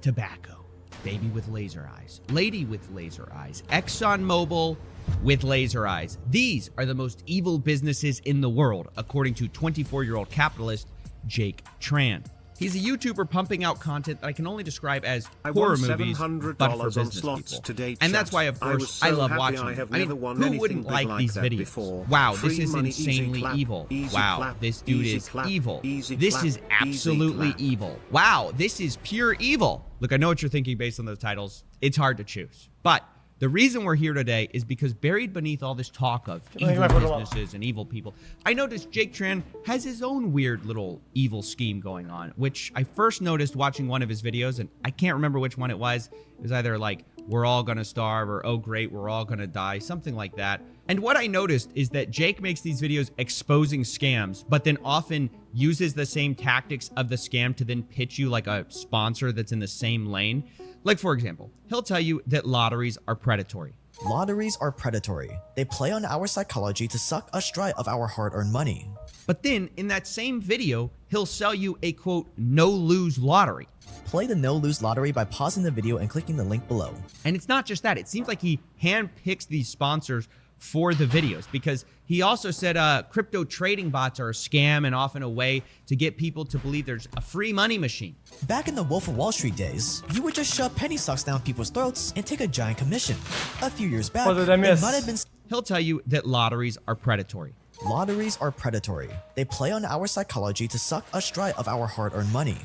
tobacco, baby with laser eyes, lady with laser eyes, ExxonMobil with laser eyes. These are the most evil businesses in the world, according to 24-year-old capitalist Jake Tran. He's a YouTuber pumping out content that I can only describe as horror movies, but for business people. And that's why, of course, I love watching them. I mean, who wouldn't like these videos? Wow, this is insanely evil. Wow, this dude is evil. This is absolutely evil. Wow, this is pure evil. Look, I know what you're thinking based on those titles. It's hard to choose. But the reason we're here today is because buried beneath all this talk of evil businesses and evil people, I noticed Jake Tran has his own weird little evil scheme going on, which I first noticed watching one of his videos, and I can't remember which one it was. It was either like, we're all gonna starve, or oh great, we're all gonna die, something like that. And what I noticed is that Jake makes these videos exposing scams, but then often uses the same tactics of the scam to then pitch you like a sponsor that's in the same lane. Like, for example, he'll tell you that lotteries are predatory. Lotteries are predatory. They play on our psychology to suck us dry of our hard-earned money. But then, in that same video, he'll sell you a, quote, no-lose lottery. Play the no-lose lottery by pausing the video and clicking the link below. And it's not just that. It seems like he handpicks these sponsors for the videos, because he also said crypto trading bots are a scam and often a way to get people to believe there's a free money machine. Back in the Wolf of Wall Street days, you would just shove penny stocks down people's throats and take a giant commission. A few years back, it might have been... He'll tell you that lotteries are predatory. Lotteries are predatory. They play on our psychology to suck us dry of our hard-earned money.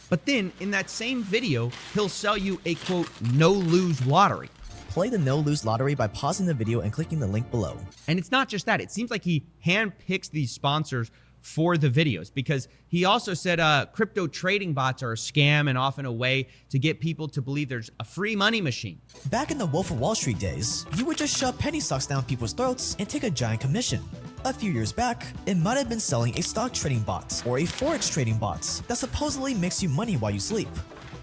But then, in that same video, he'll sell you a, quote, no-lose lottery. Play the no-lose lottery by pausing the video and clicking the link below. And it's not just that. It seems like he handpicks these sponsors for the videos, because he also said crypto trading bots are a scam and often a way to get people to believe there's a free money machine. Back in the Wolf of Wall Street days, you would just shove penny stocks down people's throats and take a giant commission. A few years back, it might have been selling a stock trading bot or a forex trading bot that supposedly makes you money while you sleep.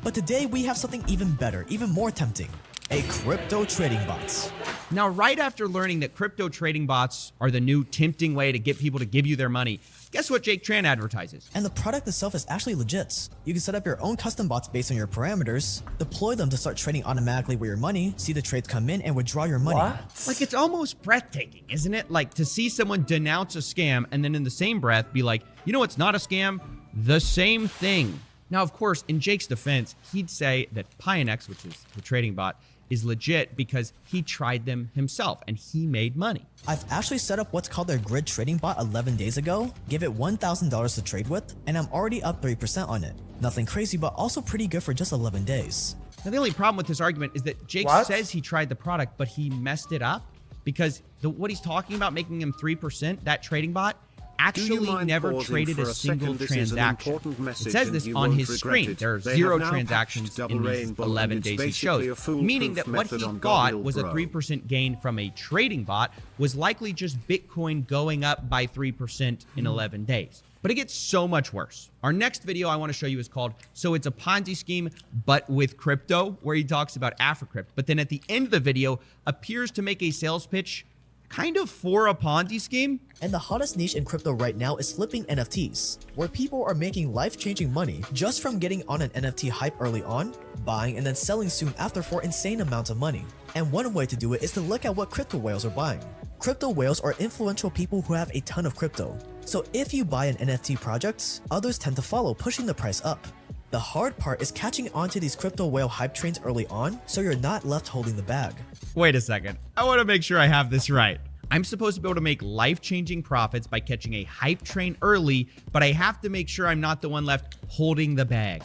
But today we have something even better, even more tempting. A crypto trading bot. Now, right after learning that crypto trading bots are the new tempting way to get people to give you their money, guess what Jake Tran advertises? And the product itself is actually legit. You can set up your own custom bots based on your parameters, deploy them to start trading automatically with your money, see the trades come in, and withdraw your money. What? Like, it's almost breathtaking, isn't it? Like, to see someone denounce a scam and then in the same breath be like, you know what's not a scam? The same thing. Now, of course, in Jake's defense, he'd say that Pionex, which is the trading bot, is legit because he tried them himself and he made money. I've actually set up what's called their grid trading bot 11 days ago, give it $1,000 to trade with, and I'm already up 3% on it. Nothing crazy, but also pretty good for just 11 days. Now, the only problem with this argument is that Jake says he tried the product, but he messed it up because what he's talking about making him 3%, that trading bot, actually never traded a single transaction. It says this on his screen. There are 0 transactions in these 11 days he shows, meaning that what he thought was a 3% gain from a trading bot was likely just Bitcoin going up by 3% in 11 days. But it gets so much worse. Our next video I want to show you is called So It's a Ponzi Scheme, but with crypto, where he talks about AfriCrypt. But then at the end of the video, appears to make a sales pitch kind of for a Ponzi scheme. And the hottest niche in crypto right now is flipping NFTs, where people are making life-changing money just from getting on an NFT hype early on, buying and then selling soon after for insane amounts of money. And one way to do it is to look at what crypto whales are buying. Crypto whales are influential people who have a ton of crypto. So if you buy an NFT project, others tend to follow, pushing the price up. The hard part is catching on to these crypto whale hype trains early on, so you're not left holding the bag. Wait a second. I want to make sure I have this right. I'm supposed to be able to make life-changing profits by catching a hype train early, but I have to make sure I'm not the one left holding the bag.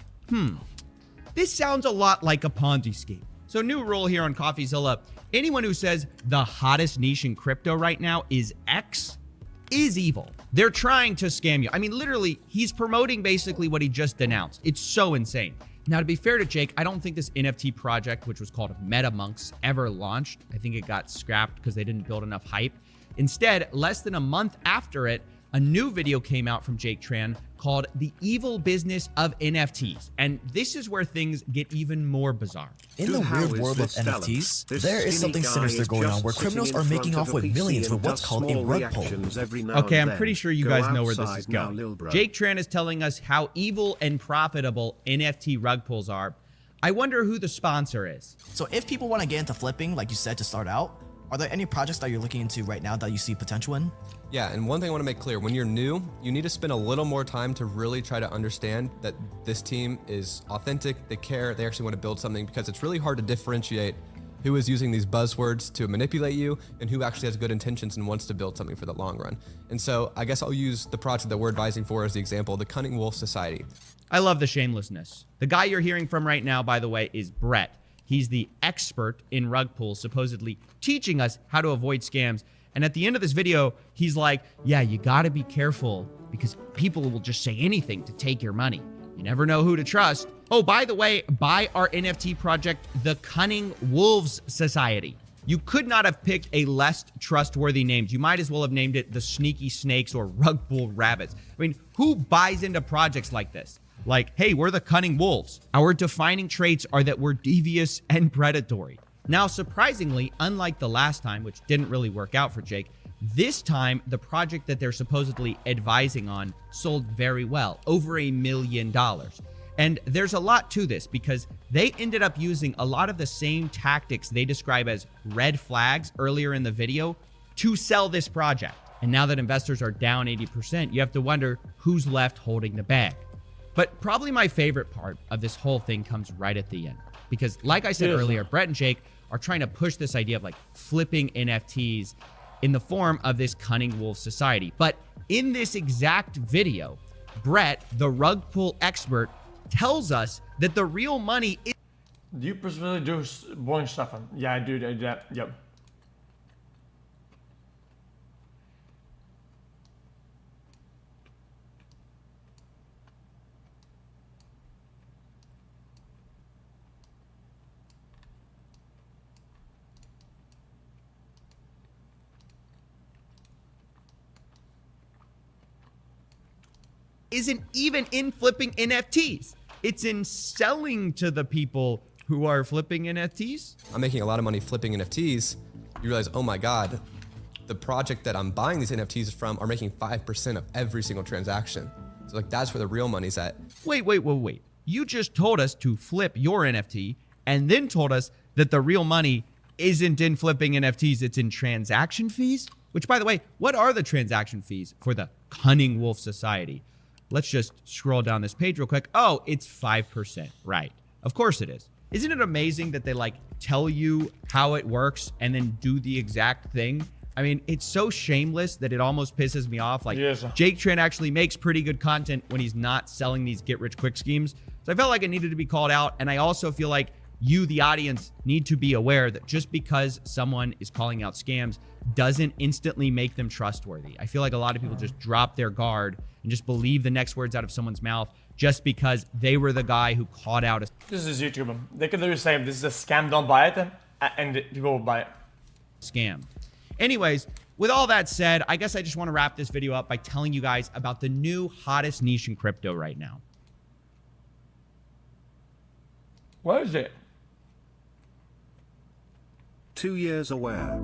This sounds a lot like a Ponzi scheme. So, new rule here on CoffeeZilla. Anyone who says the hottest niche in crypto right now is X is evil. They're trying to scam you. I mean, literally, he's promoting basically what he just denounced. It's so insane. Now, to be fair to Jake, I don't think this NFT project, which was called MemerMAn, ever launched. I think it got scrapped because they didn't build enough hype. Instead, less than a month after it, a new video came out from Jake Tran called The Evil Business of NFTs. And this is where things get even more bizarre. In the weird world of NFTs, there is something sinister going on where criminals are making off with millions with what's called a rug pull. Okay, I'm pretty sure you guys know where this is going. Jake Tran is telling us how evil and profitable NFT rug pulls are. I wonder who the sponsor is. So if people want to get into flipping, like you said, to start out, are there any projects that you're looking into right now that you see potential in? Yeah, and one thing I want to make clear, when you're new, you need to spend a little more time to really try to understand that this team is authentic, they care, they actually want to build something, because it's really hard to differentiate who is using these buzzwords to manipulate you and who actually has good intentions and wants to build something for the long run. And so I guess I'll use the project that we're advising for as the example, the Cunning Wolf Society. I love the shamelessness. The guy you're hearing from right now, by the way, is Brett. He's the expert in rug pulls, supposedly teaching us how to avoid scams. And at the end of this video, he's like, yeah, you gotta be careful because people will just say anything to take your money. You never know who to trust. Oh, by the way, buy our NFT project, the Cunning Wolves Society. You could not have picked a less trustworthy name. You might as well have named it the Sneaky Snakes or Rug Pull Rabbits. I mean, who buys into projects like this? Like, hey, we're the Cunning Wolves. Our defining traits are that we're devious and predatory. Now, surprisingly, unlike the last time, which didn't really work out for Jake, this time, the project that they're supposedly advising on sold very well, over $1 million. And there's a lot to this because they ended up using a lot of the same tactics they describe as red flags earlier in the video to sell this project. And now that investors are down 80%, you have to wonder who's left holding the bag. But probably my favorite part of this whole thing comes right at the end. Because like I said earlier, Brett and Jake are trying to push this idea of like flipping NFTs in the form of this Cunning Wolf Society. But in this exact video, Brett, the rug pull expert, tells us that the real money is... Do you personally do boring stuff? Yeah, I do that. Yep. isn't even in flipping NFTs. It's in selling to the people who are flipping NFTs. I'm making a lot of money flipping NFTs. You realize, oh my God, the project that I'm buying these NFTs from are making 5% of every single transaction. So like that's where the real money's at. Wait. You just told us to flip your NFT and then told us that the real money isn't in flipping NFTs, it's in transaction fees? Which, by the way, what are the transaction fees for the Cunning Wolf Society? Let's just scroll down this page real quick. Oh, it's 5%. Right. Of course it is. Isn't it amazing that they like tell you how it works and then do the exact thing? I mean, it's so shameless that it almost pisses me off. Like, yes. Jake Tran actually makes pretty good content when he's not selling these get-rich-quick schemes. So I felt like it needed to be called out. And I also feel like you, the audience, need to be aware that just because someone is calling out scams doesn't instantly make them trustworthy. I feel like a lot of people just drop their guard and just believe the next words out of someone's mouth just because they were the guy who called out a... This is YouTube. They could literally say, this is a scam, don't buy it, and people will buy it. Scam. Anyways, with all that said, I guess I just want to wrap this video up by telling you guys about the new hottest niche in crypto right now. What is it? 2 years aware.